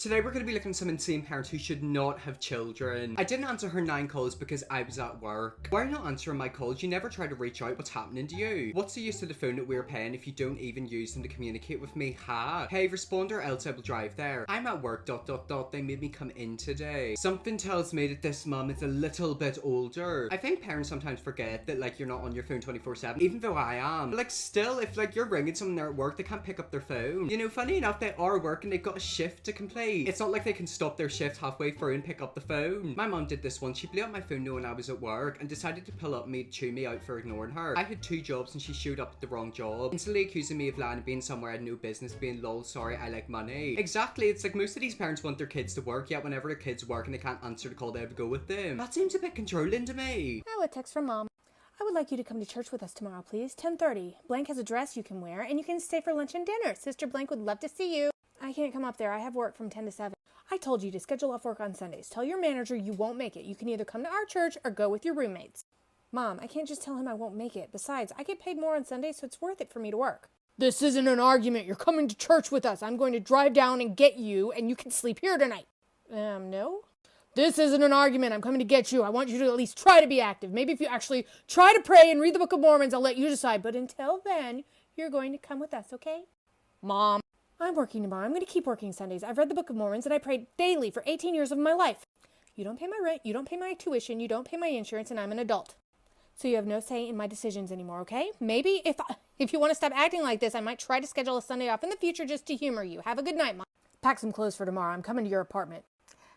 Today we're going to be looking at some insane parents who should not have children. I didn't answer her 9 calls because I was at work. Why are you not answering my calls? You never try to reach out. What's happening to you? What's the use of the phone that we're paying if you don't even use them to communicate with me? Ha! Hey, respond or else I will drive there. I'm at work, ... They made me come in today. Something tells me that this mum is a little bit older. I think parents sometimes forget that like you're not on your phone 24/7, even though I am. But, like still, if like you're ringing someone there at work, they can't pick up their phone. You know, funny enough, they are working, they've got a shift to complete. It's not like they can stop their shift halfway through and pick up the phone. My mom did this once. She blew up my phone knowing I was at work and decided to pull up me to chew me out for ignoring her. I had 2 jobs and she showed up at the wrong job, instantly accusing me of lying and being somewhere I had no business being. Lol, sorry, I like money. Exactly, it's like most of these parents want their kids to work, yet whenever their kids work and they can't answer the call, they have to go with them. That seems a bit controlling to me. Oh, a text from Mom. I would like you to come to church with us tomorrow, please. 10:30. Blank has a dress you can wear, and you can stay for lunch and dinner. Sister Blank would love to see you. I can't come up there. I have work from 10 to 7. I told you to schedule off work on Sundays. Tell your manager you won't make it. You can either come to our church or go with your roommates. Mom, I can't just tell him I won't make it. Besides, I get paid more on Sundays, so it's worth it for me to work. This isn't an argument. You're coming to church with us. I'm going to drive down and get you, and you can sleep here tonight. No? This isn't an argument. I'm coming to get you. I want you to at least try to be active. Maybe if you actually try to pray and read the Book of Mormon, I'll let you decide. But until then, you're going to come with us, okay? Mom, I'm working tomorrow. I'm going to keep working Sundays. I've read the Book of Mormon and I prayed daily for 18 years of my life. You don't pay my rent. You don't pay my tuition. You don't pay my insurance, and I'm an adult. So you have no say in my decisions anymore, okay? Maybe if you want to stop acting like this, I might try to schedule a Sunday off in the future just to humor you. Have a good night, Mom. Pack some clothes for tomorrow. I'm coming to your apartment.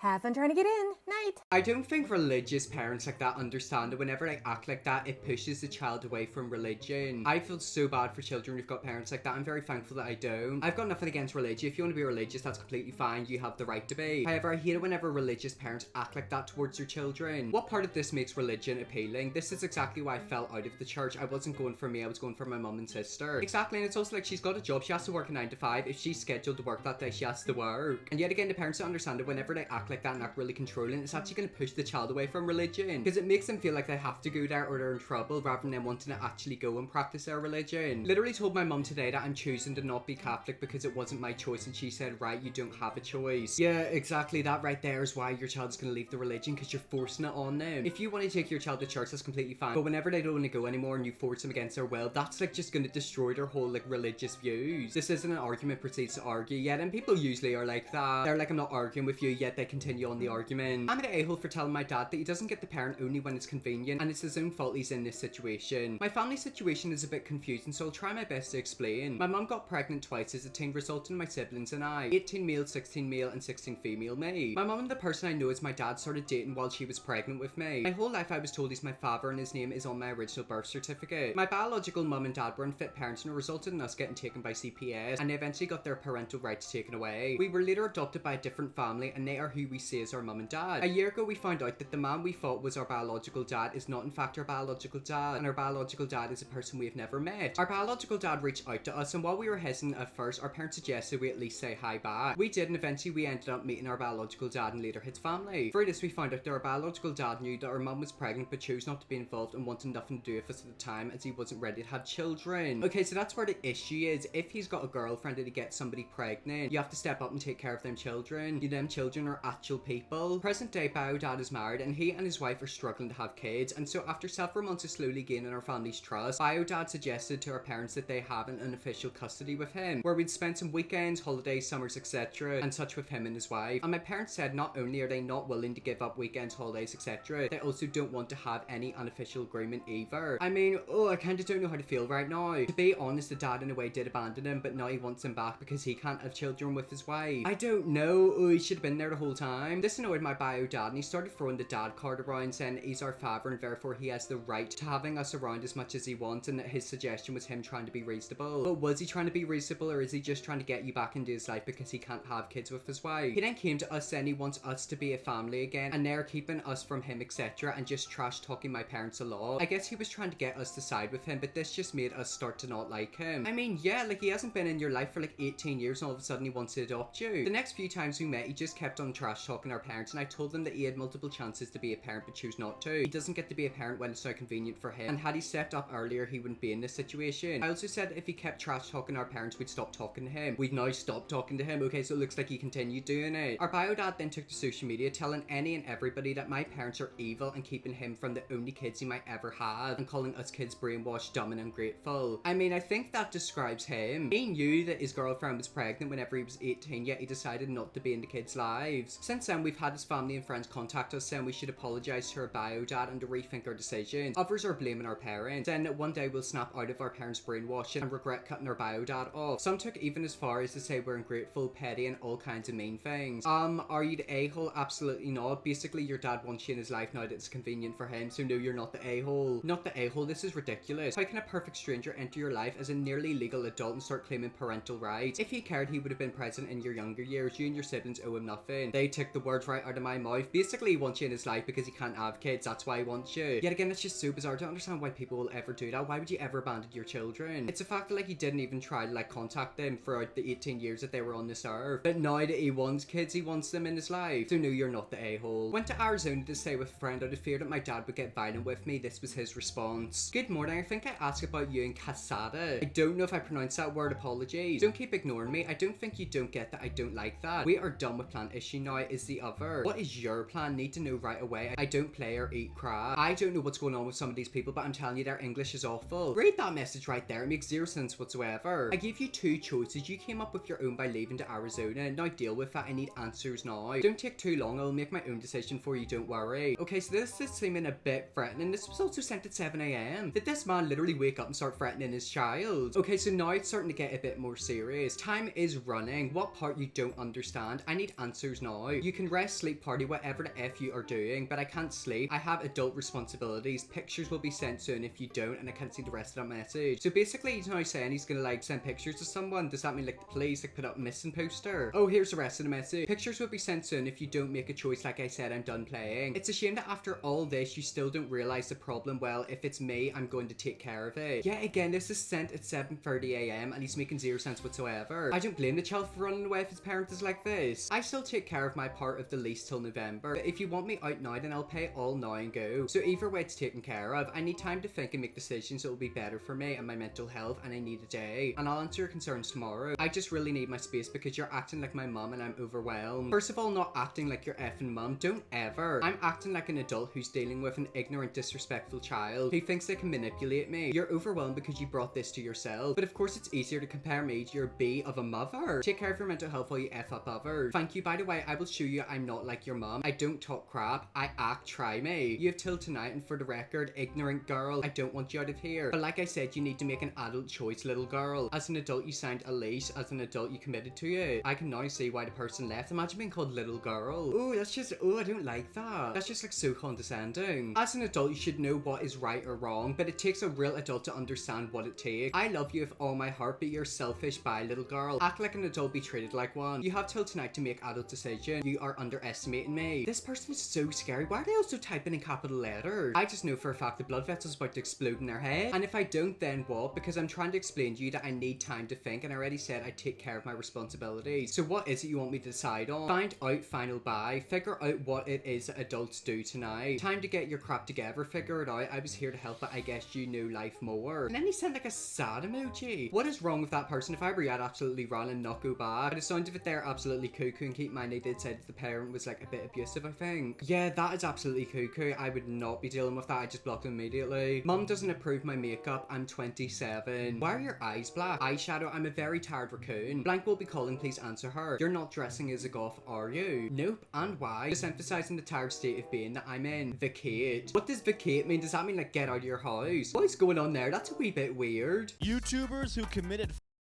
Have fun trying to get in. Night. I don't think religious parents like that understand that whenever they act like that, it pushes the child away from religion. I feel so bad for children who've got parents like that. I'm very thankful that I don't. I've got nothing against religion. If you want to be religious, that's completely fine. You have the right to be. However, I hate it whenever religious parents act like that towards their children. What part of this makes religion appealing? This is exactly why I fell out of the church. I wasn't going for me. I was going for my mum and sister. Exactly, and it's also like she's got a job. She has to work a 9 to 5. If she's scheduled to work that day, she has to work. And yet again, the parents don't understand that whenever they act like that and act really controlling, it's actually going to push the child away from religion because it makes them feel like they have to go there or they're in trouble rather than them wanting to actually go and practice their religion. Literally told my mum today that I'm choosing to not be Catholic because it wasn't my choice, and she said, right, you don't have a choice. Yeah, exactly, that right there is why your child's going to leave the religion, because you're forcing it on them. If you want to take your child to church, that's completely fine, but whenever they don't want to go anymore and you force them against their will, that's like just going to destroy their whole like religious views. This isn't an argument proceeds to argue yet, and people usually are like that. They're like, I'm not arguing with you, yet they continue on the argument. I'm an a-hole for telling my dad that he doesn't get the parent only when it's convenient, and it's his own fault he's in this situation. My family situation is a bit confusing, so I'll try my best to explain. My mum got pregnant twice as a teen, resulting in my siblings and I. 18 male, 16 male, and 16 female me. My mum and the person I know as my dad started dating while she was pregnant with me. My whole life I was told he's my father and his name is on my original birth certificate. My biological mum and dad were unfit parents, and it resulted in us getting taken by CPS, and they eventually got their parental rights taken away. We were later adopted by a different family, and they are who we say is our mum and dad. A year ago we found out that the man we thought was our biological dad is not in fact our biological dad, and our biological dad is a person we have never met. Our biological dad reached out to us, and while we were hesitant at first, our parents suggested we at least say hi back. We did, and eventually we ended up meeting our biological dad and later his family. Through this we found out that our biological dad knew that our mum was pregnant but chose not to be involved and wanted nothing to do with us at the time as he wasn't ready to have children. Okay, so that's where the issue is. If he's got a girlfriend and he gets somebody pregnant, you have to step up and take care of them children. Them children are actual people. Present day bio dad is married, and he and his wife are struggling to have kids, and so after several months of slowly gaining our family's trust, bio dad suggested to our parents that they have an unofficial custody with him, where we'd spend some weekends, holidays, summers, etc. and such with him and his wife. And my parents said not only are they not willing to give up weekends, holidays, etc., they also don't want to have any unofficial agreement either. I mean, I kinda don't know how to feel right now. To be honest, the dad in a way did abandon him, but now he wants him back because he can't have children with his wife. I don't know, he should have been there the whole time. This annoyed my bio dad, and he started throwing the dad card around, saying he's our father and therefore he has the right to having us around as much as he wants, and that his suggestion was him trying to be reasonable. But was he trying to be reasonable, or is he just trying to get you back into his life because he can't have kids with his wife? He then came to us saying he wants us to be a family again, and they're keeping us from him, etc., and just trash talking my parents a lot. I guess he was trying to get us to side with him, but this just made us start to not like him. I mean, yeah, like he hasn't been in your life for like 18 years and all of a sudden he wants to adopt you. The next few times we met, he just kept on trashing trash talking our parents, and I told him that he had multiple chances to be a parent but choose not to. He doesn't get to be a parent when it's not convenient for him, and had he stepped up earlier, he wouldn't be in this situation. I also said if he kept trash talking our parents, we'd stop talking to him. We'd now stop talking to him. Okay, so it looks like he continued doing it. Our bio dad then took to social media, telling any and everybody that my parents are evil and keeping him from the only kids he might ever have, and calling us kids brainwashed, dumb, and ungrateful. I mean, I think that describes him. He knew that his girlfriend was pregnant whenever he was 18, yet he decided not to be in the kids' lives. Since then, we've had his family and friends contact us saying we should apologise to our bio dad and to rethink our decisions. Others are blaming our parents, saying that one day we'll snap out of our parents' brainwashing and regret cutting our bio dad off. Some took even as far as to say we're ungrateful, petty, and all kinds of mean things. Are you the a-hole? Absolutely not. Basically, your dad wants you in his life now that it's convenient for him, so no, you're not the a-hole. Not the a-hole, this is ridiculous. How can a perfect stranger enter your life as a nearly legal adult and start claiming parental rights? If he cared, he would have been present in your younger years. You and your siblings owe him nothing. They took the words right out of my mouth. Basically, he wants you in his life because he can't have kids. That's why he wants you. Yet again, it's just so bizarre. I don't understand why people will ever do that. Why would you ever abandon your children? It's a fact that like he didn't even try to like contact them throughout the 18 years that they were on this earth. But now that he wants kids, he wants them in his life. So no, you're not the a-hole. Went to Arizona to stay with a friend out of fear that my dad would get violent with me. This was his response. Good morning, I think I asked about you in Casada. I don't know if I pronounced that word, apologies. Don't keep ignoring me. I don't think you don't get that I don't like that. We are done with plan issue now is the other. What is your plan? Need to know right away. I don't play or eat crap. I don't know what's going on with some of these people, but I'm telling you their English is awful. Read that message right there. It makes zero sense whatsoever. I gave you two choices. You came up with your own by leaving to Arizona. Now deal with that. I need answers now. Don't take too long. I'll make my own decision for you. Don't worry. Okay, so this is seeming a bit threatening. This was also sent at 7 a.m. Did this man literally wake up and start threatening his child? Okay, so now it's starting to get a bit more serious. Time is running. What part you don't understand? I need answers now. You can rest, sleep, party, whatever the F you are doing, but I can't sleep. I have adult responsibilities. Pictures will be sent soon if you don't, and I can't see the rest of that message. So basically he's now saying he's gonna like send pictures to someone. Does that mean like the police like put up a missing poster? Oh, here's the rest of the message. Pictures will be sent soon if you don't make a choice. Like I said, I'm done playing. It's a shame that after all this you still don't realize the problem. Well, if it's me, I'm going to take care of it. Yeah, again, this is sent at 7:30 a.m. and he's making zero sense whatsoever. I don't blame the child for running away if his parent is like this. I still take care of my part of the lease till November, but if you want me out now, then I'll pay all now and go. So either way, it's taken care of. I need time to think and make decisions that will be better for me and my mental health, and I need a day. And I'll answer your concerns tomorrow. I just really need my space because you're acting like my mum and I'm overwhelmed. First of all, not acting like your effing mum. Don't ever. I'm acting like an adult who's dealing with an ignorant, disrespectful child who thinks they can manipulate me. You're overwhelmed because you brought this to yourself. But of course, it's easier to compare me to your B of a mother. Take care of your mental health while you F up others. Thank you. By the way, I will show you I'm not like your mum. I don't talk crap. I act. Try me. You have till tonight, and for the record, ignorant girl, I don't want you out of here. But like I said, you need to make an adult choice, little girl. As an adult, you signed a lease. As an adult, you committed to it. I can now see why the person left. Imagine being called little girl. Oh, that's just, oh, I don't like that. That's just like so condescending. As an adult, you should know what is right or wrong, but it takes a real adult to understand what it takes. I love you with all my heart, but you're selfish. Bye, little girl. Act like an adult, be treated like one. You have till tonight to make adult decisions. You are underestimating me. This person is so scary. Why are they also typing in capital letters? I just know for a fact the blood vessel's about to explode in their head. And if I don't, then what? Because I'm trying to explain to you that I need time to think, and I already said I take care of my responsibilities. So what is it you want me to decide on? Find out, final buy. Figure out what it is that adults do tonight. Time to get your crap together. Figure it out. I was here to help, but I guess you knew life more. And then he sent like a sad emoji. What is wrong with that person? If I were you, I'd absolutely run and not go back. But it sounded of it there absolutely cuckoo, and keep in mind they did say that the parent was like a bit abusive, I think. Yeah, that is absolutely cuckoo. I would not be dealing with that. I just blocked them immediately. Mum doesn't approve my makeup. I'm 27. Why are your eyes black? Eyeshadow. I'm a very tired raccoon. Blank will be calling. Please answer her. You're not dressing as a goth, are you? Nope. And why? Just emphasizing the tired state of being that I'm in. Vacate. What does vacate mean? Does that mean like get out of your house? What is going on there? That's a wee bit weird. YouTubers who committed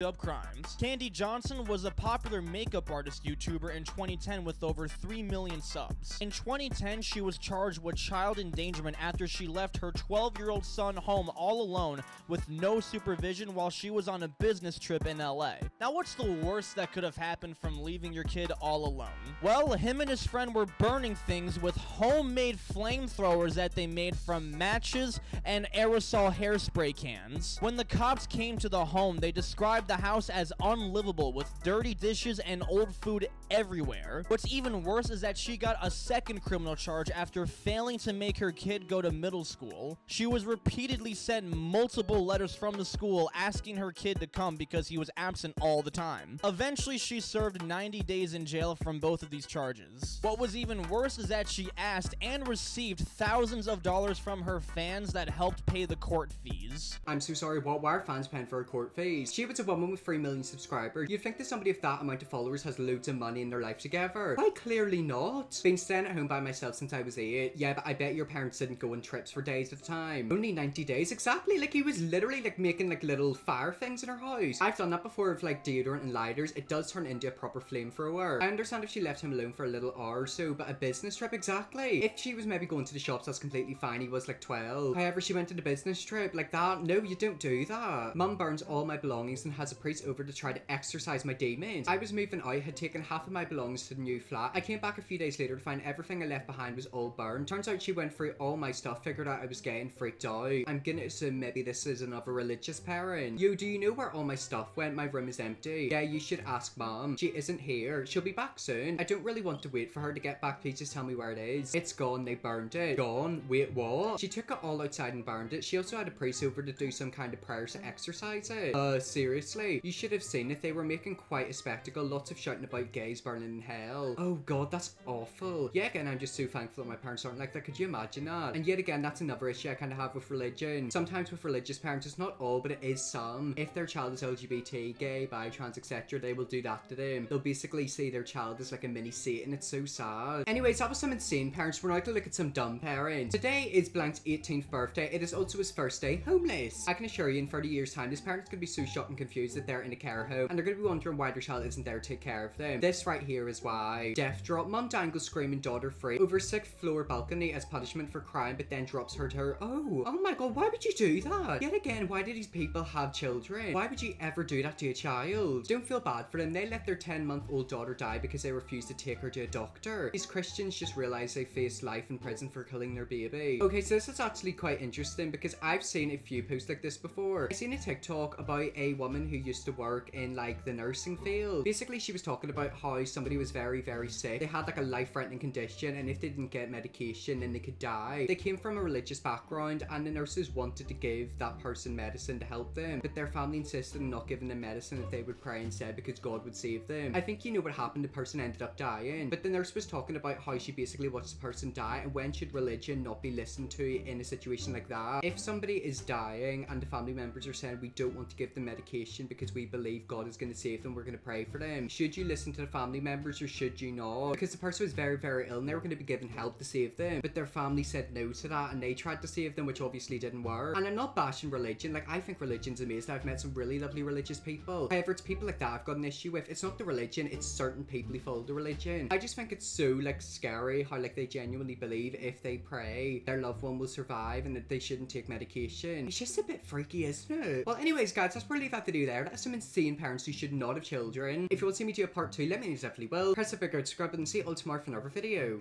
up crimes. Candy Johnson was a popular makeup artist YouTuber in 2010 with over 3 million subs. In 2010, she was charged with child endangerment after she left her 12-year-old son home all alone with no supervision while she was on a business trip in LA. Now, what's the worst that could have happened from leaving your kid all alone? Well, him and his friend were burning things with homemade flamethrowers that they made from matches and aerosol hairspray cans. When the cops came to the home, they described the house as unlivable with dirty dishes and old food everywhere. What's even worse is that she got a second criminal charge after failing to make her kid go to middle school. She was repeatedly sent multiple letters from the school asking her kid to come because he was absent all the time. Eventually, she served 90 days in jail from both of these charges. What was even worse is that she asked and received thousands of dollars from her fans that helped pay the court fees. I'm so sorry, what were fans paying for her court fees? She was a woman with 3 million subscribers. You'd think that somebody with that amount of followers has loads of money in their life together. Why clearly not? Been staying at home by myself since I was 8. Yeah, but I bet your parents didn't go on trips for days at a time. Only 90 days, exactly. Like, he was literally like making like little fire things in her house. I've done that before with like deodorant and lighters. It does turn into a proper flamethrower. I understand if she left him alone for a little hour or so, but a business trip, exactly. If she was maybe going to the shops, that's completely fine. He was like 12. However, she went on a business trip like that. No, you don't do that. Mum burns all my belongings and has a priest over to try to exorcise my demons. I was moving out, had taken half of my belongings to the new flat. I came back a few days later to find everything I left behind was all burned. Turns out she went through all my stuff, figured out I was getting freaked out. I'm gonna assume maybe this is another religious parent. Yo, do you know where all my stuff went? My room is empty. Yeah, you should ask Mom. She isn't here. She'll be back soon. I don't really want to wait for her to get back. Please just tell me where it is. It's gone. They burned it. Gone? Wait, what? She took it all outside and burned it. She also had a priest over to do some kind of prayers to exorcise it. Seriously? You should have seen it. They were making quite a spectacle. Lots of shouting about gays burning in hell. Oh god, that's awful. Yeah, again, I'm just so thankful that my parents aren't like that. Could you imagine that? And yet again, that's another issue I kind of have with religion. Sometimes with religious parents, it's not all, but it is some. If their child is LGBT, gay, bi, trans, etc., they will do that to them. They'll basically see their child as like a mini Satan. It's so sad. Anyways, that was some insane parents. We're now to look at some dumb parents. Today is Blank's 18th birthday. It is also his first day homeless. I can assure you, in 30 years' time, this parent's gonna be so shocked and confused that they're in a care home, and they're gonna be wondering why their child isn't there to take care of them. This right here is why. Death drop. Mum dangles screaming daughter free over 6th floor balcony as punishment for crime, but then drops her to her. Oh my god, why would you do that? Yet again, why do these people have children? Why would you ever do that to a child? Don't feel bad for them. They let their 10-month-old daughter die because they refused to take her to a doctor. These Christians just realize they face life in prison for killing their baby. Okay, so this is actually quite interesting because I've seen a few posts like this before. I've seen a TikTok about a woman who used to work in like the nursing field. Basically, she was talking about how somebody was very, very sick. They had like a life-threatening condition, and if they didn't get medication, then they could die. They came from a religious background, and the nurses wanted to give that person medicine to help them, but their family insisted on not giving them medicine if they would pray instead because God would save them. I think you know what happened. The person ended up dying, but the nurse was talking about how she basically watched the person die, and when should religion not be listened to in a situation like that? If somebody is dying and the family members are saying we don't want to give them medication because we believe God is going to save them, we're going to pray for them, should you listen to the family members or should you not? Because the person was very, very ill and they were going to be given help to save them, but their family said no to that and they tried to save them, which obviously didn't work. And I'm not bashing religion. Like, I think religion's amazing. I've met some really lovely religious people. However, it's people like that I've got an issue with. It's not the religion, it's certain people who follow the religion. I just think it's so like scary how like they genuinely believe if they pray their loved one will survive and that they shouldn't take medication. It's just a bit freaky, isn't it? Well, anyways guys, that's probably that to do there. That's some insane parents who should not have children. If you want to see me do a part 2, let me know, definitely will. Press the big red subscribe button and see you all tomorrow for another video.